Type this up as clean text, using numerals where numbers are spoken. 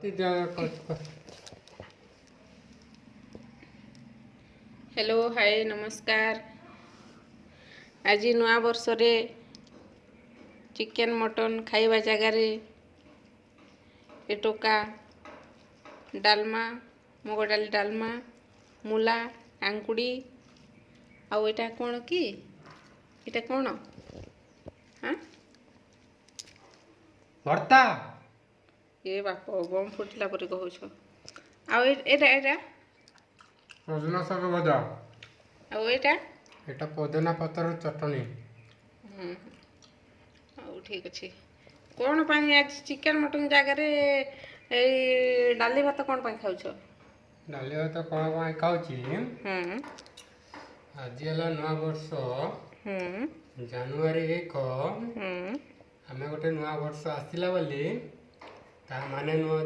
Hello hi नमस्कार। आज नुआ वर्ष रे चिकेन मटन खाइबा जगार टोका डालमा मुग डाली डालमा मूला आंकुड़ी आउ एटा कौन कि एटा कौन हाँ भर्ता ये बाप बम फुटला पर कहूछ आउ एटा एटा सजना शाग भजा आउ एटा एटा पुदीना पतर चटनी आउ ठीक अच्छे कौन पानी आज चिकेन मटन जगार डाली भात कौन पाई खाऊछ डाली भात कौन कौन खाऊची आज है नुआ वर्ष जानुआरी 1 आम गोटे नुआ वर्ष आसला बोली माने नुह